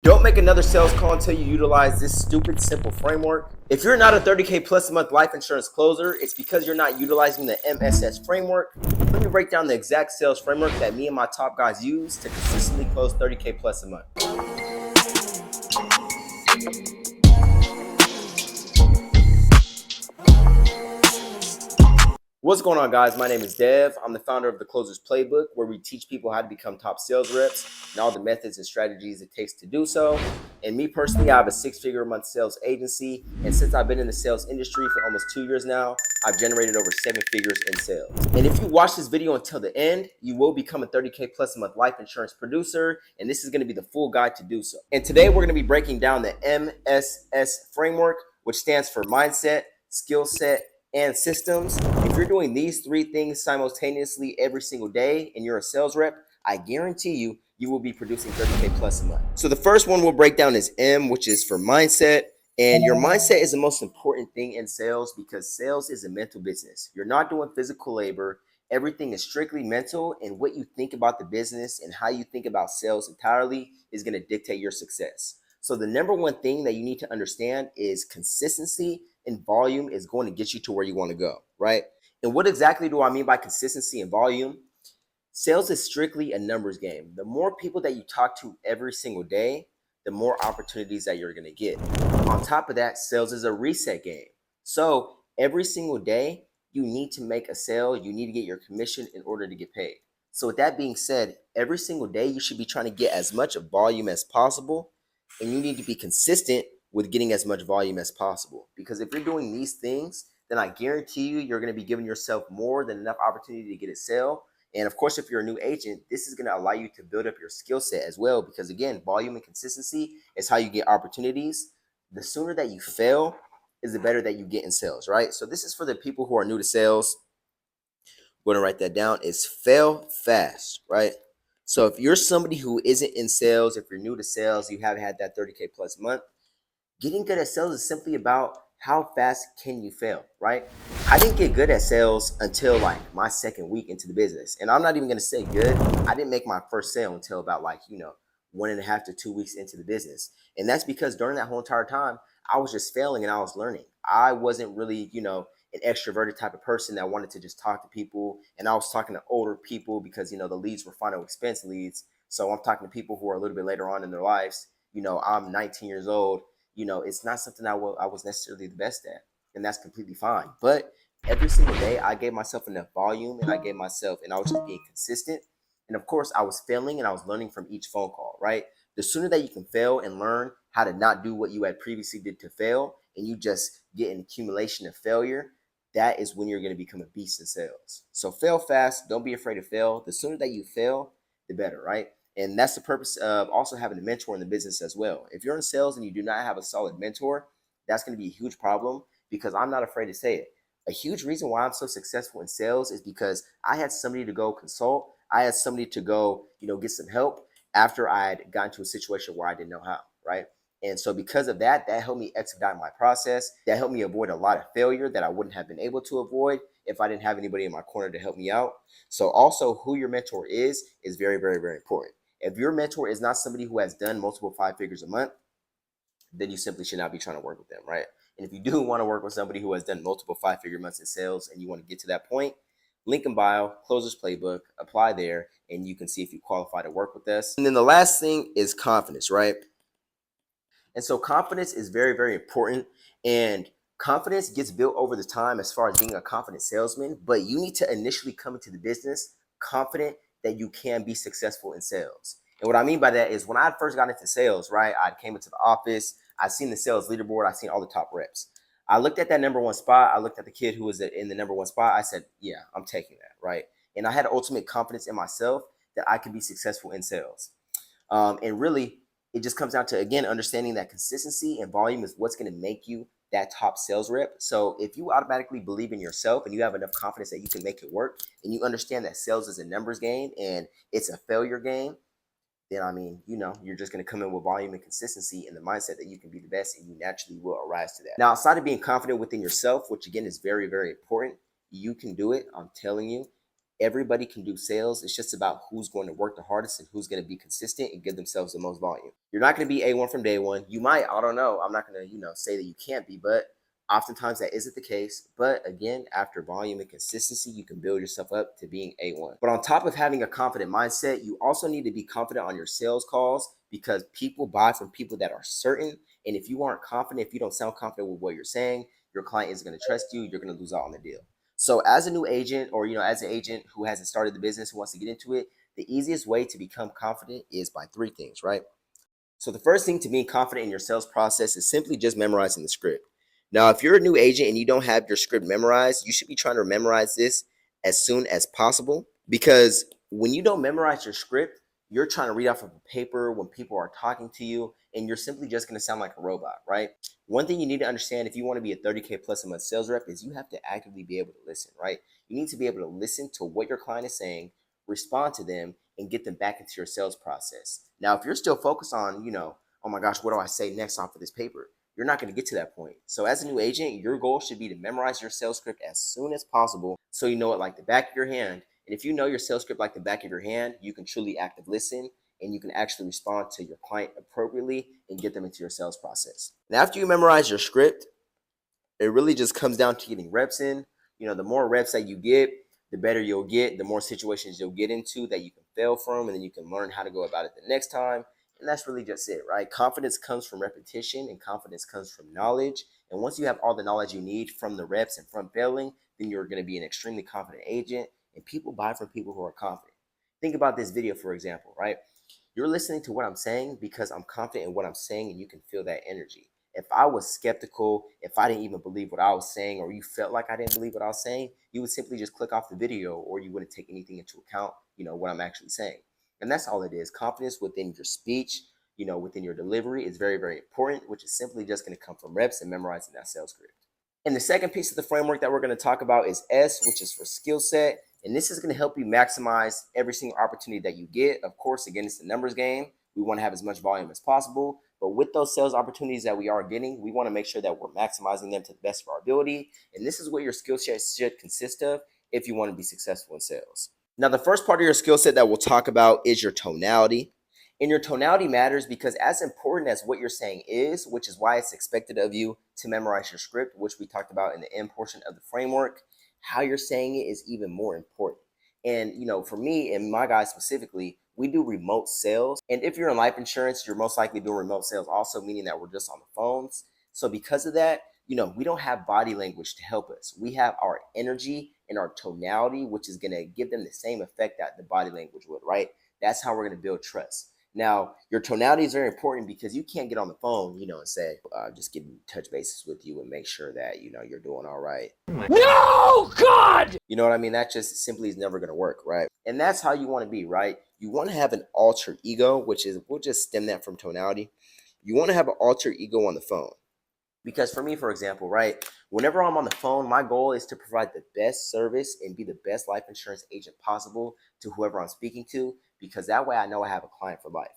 Don't make another sales call until you utilize this stupid simple framework. If you're not a 30K plus a month life insurance closer, it's because you're not utilizing the MSS framework. Let me break down the exact sales framework that me and my top guys use to consistently close 30K plus a month. What's going on, guys? My name is Dev. I'm the founder of the Closer's Playbook, where we teach people how to become top sales reps and all the methods and strategies it takes to do so. And me personally, I have a six-figure a month sales agency. And since I've been in the sales industry for almost 2 years now, I've generated over 7 figures in sales. And if you watch this video until the end, you will become a 30K plus a month life insurance producer. And this is going to be the full guide to do so. And today we're going to be breaking down the MSS Framework, which stands for mindset, skill set, and systems. If you're doing these three things simultaneously every single day and you're a sales rep, I guarantee you will be producing 30K plus a month. So the first one we'll break down is M, which is for mindset. And your mindset is the most important thing in sales because sales is a mental business. You're not doing physical labor. Everything is strictly mental, and what you think about the business and how you think about sales entirely is going to dictate your success. So the number one thing that you need to understand is consistency and volume is going to get you to where you want to go, right? And what exactly do I mean by consistency and volume? Sales is strictly a numbers game. The more people that you talk to every single day, the more opportunities that you're going to get. On top of that, sales is a reset game. So every single day, you need to make a sale. You need to get your commission in order to get paid. So with that being said, every single day, you should be trying to get as much volume as possible, and you need to be consistent with getting as much volume as possible. Because if you're doing these things, then I guarantee you're going to be giving yourself more than enough opportunity to get a sale. And of course, if you're a new agent, this is going to allow you to build up your skill set as well. Because again, volume and consistency is how you get opportunities. The sooner that you fail is the better that you get in sales, right? So this is for the people who are new to sales. I'm going to write that down. Is fail fast, right? So if you're somebody who isn't in sales, if you're new to sales, you haven't had that 30K plus month, getting good at sales is simply about how fast can you fail, right? I didn't get good at sales until like my second week into the business. And I'm not even going to say good. I didn't make my first sale until about 1.5 to 2 weeks into the business. And that's because during that whole entire time, I was just failing and I was learning. I wasn't really, an extroverted type of person that wanted to just talk to people. And I was talking to older people because, the leads were final expense leads. So I'm talking to people who are a little bit later on in their lives. I'm 19 years old. It's not something I was necessarily the best at, and that's completely fine. But every single day, I gave myself enough volume, and I was just being consistent. And of course, I was failing, and I was learning from each phone call. Right, the sooner that you can fail and learn how to not do what you had previously did to fail, and you just get an accumulation of failure, that is when you're going to become a beast in sales. So fail fast. Don't be afraid to fail. The sooner that you fail, the better. Right. And that's the purpose of also having a mentor in the business as well. If you're in sales and you do not have a solid mentor, that's going to be a huge problem because I'm not afraid to say it. A huge reason why I'm so successful in sales is because I had somebody to go consult. I had somebody to go, get some help after I had gotten to a situation where I didn't know how, right? And so because of that, that helped me expedite my process. That helped me avoid a lot of failure that I wouldn't have been able to avoid if I didn't have anybody in my corner to help me out. So also who your mentor is very, very, very important. If your mentor is not somebody who has done multiple 5 figures a month, then you simply should not be trying to work with them, right? And if you do want to work with somebody who has done multiple 5 figure months in sales and you want to get to that point, link in bio, Closer's Playbook, apply there, and you can see if you qualify to work with us. And then the last thing is confidence, right? And so confidence is very, very important. And confidence gets built over the time as far as being a confident salesman, but you need to initially come into the business confident that you can be successful in sales. And what I mean by that is when I first got into sales, right, I came into the office, I seen the sales leaderboard, I seen all the top reps. I looked at that number one spot. I looked at the kid who was in the number one spot. I said, yeah, I'm taking that, right? And I had ultimate confidence in myself that I could be successful in sales. And really, it just comes down to, again, understanding that consistency and volume is what's going to make you that top sales rep. So if you automatically believe in yourself and you have enough confidence that you can make it work, and you understand that sales is a numbers game and it's a failure game, then you're just going to come in with volume and consistency and the mindset that you can be the best, and you naturally will arise to that. Now, outside of being confident within yourself, which again is very, very important, you can do it. I'm telling you. Everybody can do sales. It's just about who's going to work the hardest and who's going to be consistent and give themselves the most volume. You're not going to be A1 from day one. You might, I don't know. I'm not going to, say that you can't be, but oftentimes that isn't the case. But again, after volume and consistency, you can build yourself up to being A1. But on top of having a confident mindset, you also need to be confident on your sales calls, because people buy from people that are certain. And if you aren't confident, if you don't sound confident with what you're saying, your client isn't going to trust you. You're going to lose out on the deal. So as a new agent, or as an agent who hasn't started the business, who wants to get into it, the easiest way to become confident is by three things, right? So the first thing to being confident in your sales process is simply just memorizing the script. Now, if you're a new agent and you don't have your script memorized, you should be trying to memorize this as soon as possible, because when you don't memorize your script, you're trying to read off of a paper when people are talking to you, and you're simply just going to sound like a robot, right? One thing you need to understand if you want to be a 30K plus a month sales rep is you have to actively be able to listen, right? You need to be able to listen to what your client is saying, respond to them, and get them back into your sales process. Now, if you're still focused on, oh my gosh, what do I say next off of this paper? You're not going to get to that point. So as a new agent, your goal should be to memorize your sales script as soon as possible, so you know it like the back of your hand. And if you know your sales script like the back of your hand, you can truly active listen, and you can actually respond to your client appropriately and get them into your sales process. And after you memorize your script, it really just comes down to getting reps in. The more reps that you get, the better you'll get, the more situations you'll get into that you can fail from, and then you can learn how to go about it the next time. And that's really just it, right? Confidence comes from repetition, and confidence comes from knowledge. And once you have all the knowledge you need from the reps and from failing, then you're going to be an extremely confident agent, and people buy from people who are confident. Think about this video, for example, right? You're listening to what I'm saying because I'm confident in what I'm saying, and you can feel that energy. If I was skeptical, if I didn't even believe what I was saying, or you felt like I didn't believe what I was saying, you would simply just click off the video, or you wouldn't take anything into account, what I'm actually saying. And that's all it is. Confidence within your speech, within your delivery is very, very important, which is simply just going to come from reps and memorizing that sales script. And the second piece of the framework that we're going to talk about is S, which is for skill set. And this is going to help you maximize every single opportunity that you get. Of course, again, it's the numbers game. We want to have as much volume as possible. But with those sales opportunities that we are getting, we want to make sure that we're maximizing them to the best of our ability. And this is what your skill set should consist of if you want to be successful in sales. Now, the first part of your skill set that we'll talk about is your tonality. And your tonality matters because as important as what you're saying is, which is why it's expected of you to memorize your script, which we talked about in the end portion of the framework, how you're saying it is even more important. And, for me and my guys specifically, we do remote sales. And if you're in life insurance, you're most likely doing remote sales also, meaning that we're just on the phones. So because of that, we don't have body language to help us. We have our energy and our tonality, which is going to give them the same effect that the body language would, right? That's how we're going to build trust. Now, your tonality is very important because you can't get on the phone, and say, just get in touch bases with you and make sure that, you're doing all right. No, God! You know what I mean? That just simply is never going to work, right? And that's how you want to be, right? You want to have an alter ego, which is, we'll just stem that from tonality. You want to have an alter ego on the phone. Because for me, for example, right, whenever I'm on the phone, my goal is to provide the best service and be the best life insurance agent possible to whoever I'm speaking to, because that way I know I have a client for life.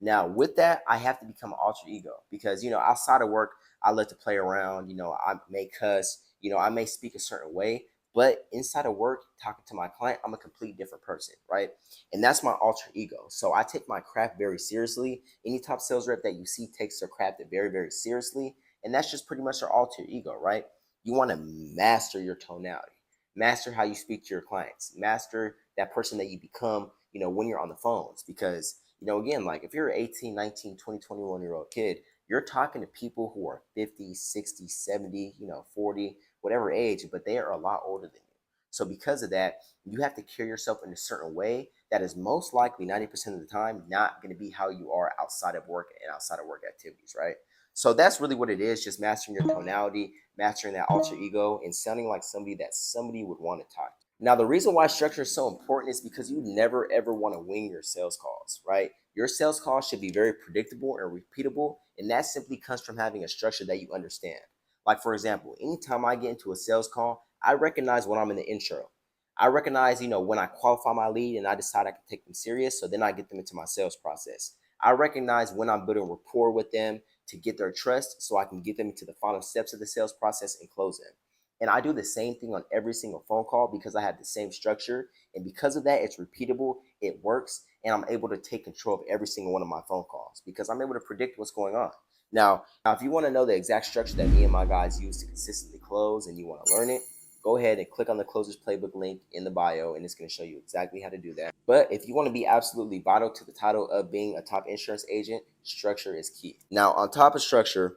Now, with that, I have to become an alter ego because, outside of work, I love to play around. I may cuss, I may speak a certain way, but inside of work, talking to my client, I'm a complete different person, right? And that's my alter ego. So I take my craft very seriously. Any top sales rep that you see takes their craft very, very seriously. And that's just pretty much your alter ego, right? You want to master your tonality, master how you speak to your clients, master that person that you become, when you're on the phones. Because, again, like if you're an 18, 19, 20, 21-year-old kid, you're talking to people who are 50, 60, 70, 40, whatever age, but they are a lot older than you. So because of that, you have to carry yourself in a certain way that is most likely 90% of the time not going to be how you are outside of work and outside of work activities, right? So that's really what it is, just mastering your tonality, mastering that alter ego, and sounding like somebody that somebody would want to talk to. Now, the reason why structure is so important is because you never, ever want to wing your sales calls, right? Your sales calls should be very predictable and repeatable, and that simply comes from having a structure that you understand. Like, for example, anytime I get into a sales call, I recognize when I'm in the intro. I recognize, when I qualify my lead and I decide I can take them serious, so then I get them into my sales process. I recognize when I'm building rapport with them to get their trust so I can get them into the final steps of the sales process and close them. And I do the same thing on every single phone call because I have the same structure. And because of that, it's repeatable, it works, and I'm able to take control of every single one of my phone calls because I'm able to predict what's going on. Now, if you want to know the exact structure that me and my guys use to consistently close and you want to learn it, go ahead and click on the Closers Playbook link in the bio, and it's going to show you exactly how to do that. But if you want to be absolutely vital to the title of being a top insurance agent, structure is key. Now, on top of structure,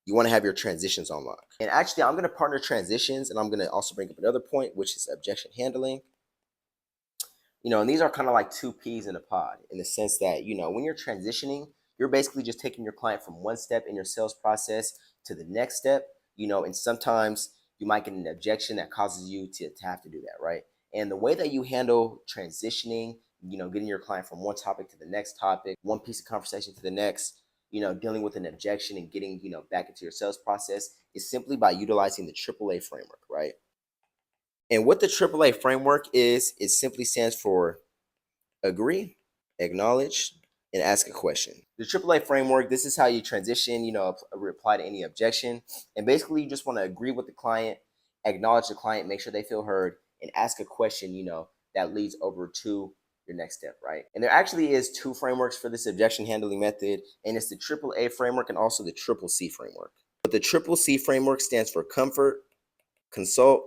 you want to have your transitions on lock. And actually, I'm going to partner transitions, and I'm going to also bring up another point, which is objection handling. And these are kind of like two peas in a pod in the sense that, when you're transitioning, you're basically just taking your client from one step in your sales process to the next step, and sometimes you might get an objection that causes you to have to do that, right? And the way that you handle transitioning, getting your client from one topic to the next topic, one piece of conversation to the next, dealing with an objection and getting, back into your sales process is simply by utilizing the AAA framework, right? And what the AAA framework is, it simply stands for agree, acknowledge, and ask a question. The AAA framework, this is how you transition, reply to any objection. And basically, you just want to agree with the client, acknowledge the client, make sure they feel heard, and ask a question, that leads over to your next step, right? And there actually is two frameworks for this objection handling method, and it's the AAA framework and also the CCC framework. But the CCC framework stands for comfort, consult,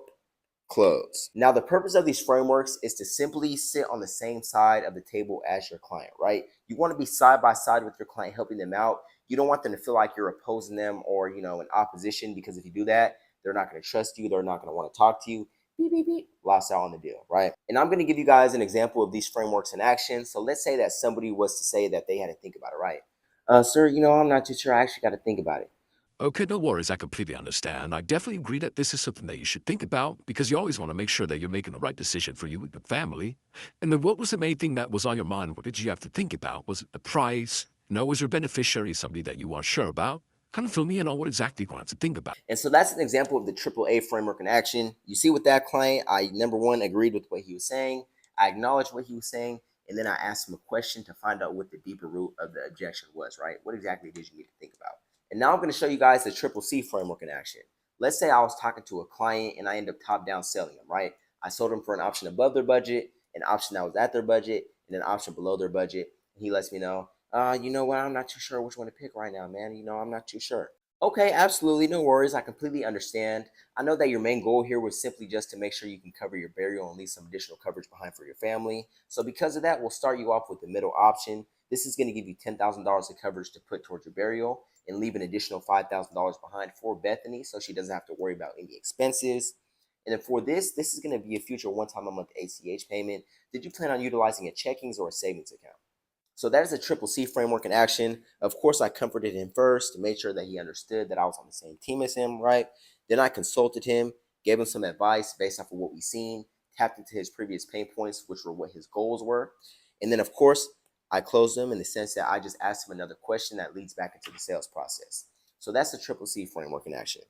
close. Now, the purpose of these frameworks is to simply sit on the same side of the table as your client, right? You want to be side by side with your client, helping them out. You don't want them to feel like you're opposing them or, in opposition, because if you do that, they're not going to trust you. They're not going to want to talk to you. Beep, beep, beep. Lost out on the deal, right? And I'm going to give you guys an example of these frameworks in action. So let's say that somebody was to say that they had to think about it, right? Sir, I'm not too sure. I actually got to think about it. Okay, no worries. I completely understand. I definitely agree that this is something that you should think about because you always want to make sure that you're making the right decision for you and your family. And then what was the main thing that was on your mind? What did you have to think about? Was it the price? Was your beneficiary somebody that you weren't sure about? Kind of fill me in on what exactly you wanted to think about. And so that's an example of the AAA framework in action. You see, with that client, I, number one, agreed with what he was saying. I acknowledged what he was saying. And then I asked him a question to find out what the deeper root of the objection was, right? What exactly did you need to think about? And now I'm going to show you guys the CCC framework in action. Let's say I was talking to a client and I end up top down selling them, right? I sold them for an option above their budget, an option that was at their budget, and an option below their budget. And he lets me know, you know what? I'm not too sure which one to pick right now, man. I'm not too sure. Okay, absolutely. No worries. I completely understand. I know that your main goal here was simply just to make sure you can cover your burial and leave some additional coverage behind for your family. So because of that, we'll start you off with the middle option. This is going to give you $10,000 of coverage to put towards your burial and leave an additional $5,000 behind for Bethany so she doesn't have to worry about any expenses. And then for this is going to be a future one-time a month ACH payment. Did you plan on utilizing a checkings or a savings account? So that is a CCC framework in action. Of course, I comforted him first to make sure that he understood that I was on the same team as him, right? Then I consulted him, gave him some advice based off of what we've seen, tapped into his previous pain points, which were what his goals were. And then, of course, I closed him in the sense that I just asked him another question that leads back into the sales process. So that's the CCC framework in action.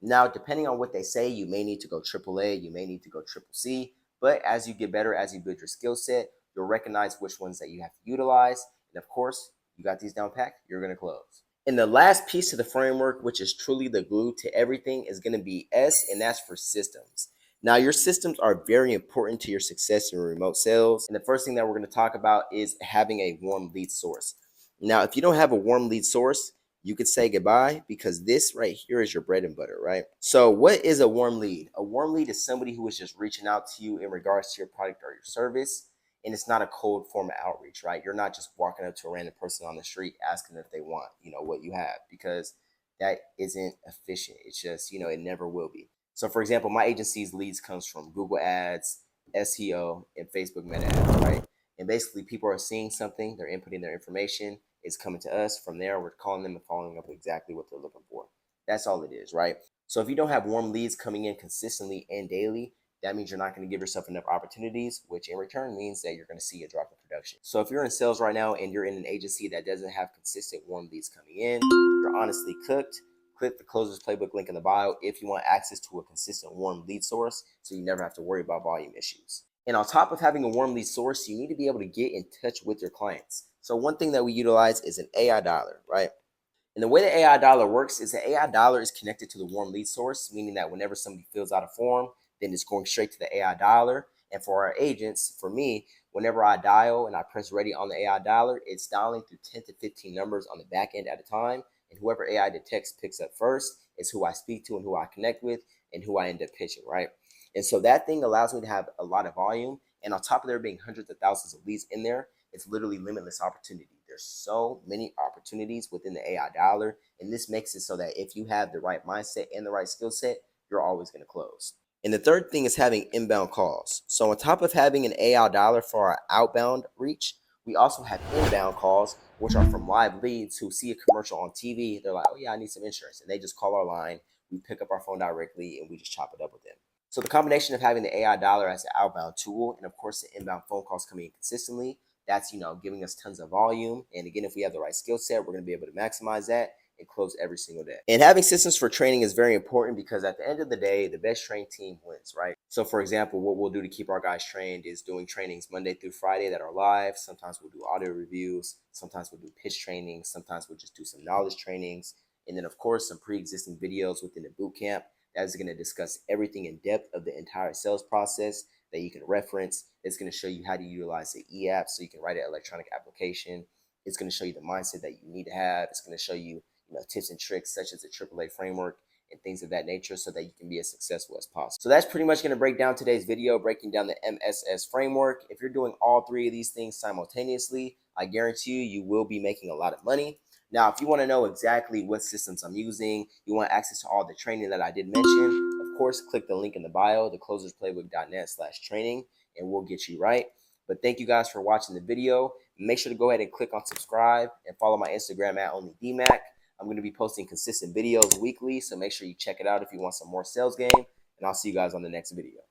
Now, depending on what they say, you may need to go AAA, you may need to go CCC, but as you get better, as you build your skill set, you'll recognize which ones that you have to utilize. And of course, you got these down packed, you're going to close. And the last piece of the framework, which is truly the glue to everything, is going to be S, and that's for systems. Now, your systems are very important to your success in remote sales. And the first thing that we're going to talk about is having a warm lead source. Now, if you don't have a warm lead source, you could say goodbye because this right here is your bread and butter, right? So what is a warm lead? A warm lead is somebody who is just reaching out to you in regards to your product or your service. And it's not a cold form of outreach, right? You're not just walking up to a random person on the street asking if they want, what you have, because that isn't efficient. It's just, it never will be. So for example, my agency's leads comes from Google Ads, SEO, and Facebook Meta Ads, right? And basically people are seeing something, they're inputting their information, it's coming to us. From there, we're calling them and following up with exactly what they're looking for. That's all it is, right? So if you don't have warm leads coming in consistently and daily, that means you're not going to give yourself enough opportunities, which in return means that you're going to see a drop in production. So if you're in sales right now and you're in an agency that doesn't have consistent warm leads coming in, you're honestly cooked. Click the Closers Playbook link in the bio if you want access to a consistent warm lead source so you never have to worry about volume issues. And on top of having a warm lead source, you need to be able to get in touch with your clients. So one thing that we utilize is an AI dialer, right? And the way the AI dollar works is the AI dollar is connected to the warm lead source, meaning that whenever somebody fills out a form, then it's going straight to the AI dollar. And for our agents, for me, whenever I dial and I press ready on the AI dollar, it's dialing through 10 to 15 numbers on the back end at a time. And whoever AI detects picks up first is who I speak to and who I connect with and who I end up pitching, right? And so that thing allows me to have a lot of volume. And on top of there being hundreds of thousands of leads in there, it's literally limitless opportunity. There's so many opportunities within the AI dollar, and this makes it so that if you have the right mindset and the right skill set, you're always going to close. And the third thing is having inbound calls. So on top of having an AI dollar for our outbound reach, we also have inbound calls, which are from live leads who see a commercial on TV. They're like, oh yeah, I need some insurance. And they just call our line. We pick up our phone directly and we just chop it up with them. So the combination of having the AI dollar as an outbound tool and of course the inbound phone calls coming in consistently, that's giving us tons of volume. And again, if we have the right skill set, we're going to be able to maximize that and close every single day. And having systems for training is very important because at the end of the day, the best trained team wins, right? So for example, what we'll do to keep our guys trained is doing trainings Monday through Friday that are live. Sometimes we'll do audio reviews. Sometimes we'll do pitch trainings. Sometimes we'll just do some knowledge trainings. And then of course, some pre-existing videos within the boot camp that is going to discuss everything in depth of the entire sales process that you can reference. It's going to show you how to utilize the e-app so you can write an electronic application. It's going to show you the mindset that you need to have. It's going to show you, tips and tricks such as the AAA framework and things of that nature so that you can be as successful as possible. So that's pretty much going to break down today's video, breaking down the MSS framework. If you're doing all three of these things simultaneously, I guarantee you will be making a lot of money. Now, if you want to know exactly what systems I'm using, you want access to all the training that I did mention, of course, click the link in the bio, theclosersplaybook.net/training, and we'll get you right. But thank you guys for watching the video. Make sure to go ahead and click on subscribe and follow my Instagram at onlydmack. I'm going to be posting consistent videos weekly, so make sure you check it out if you want some more sales game. And I'll see you guys on the next video.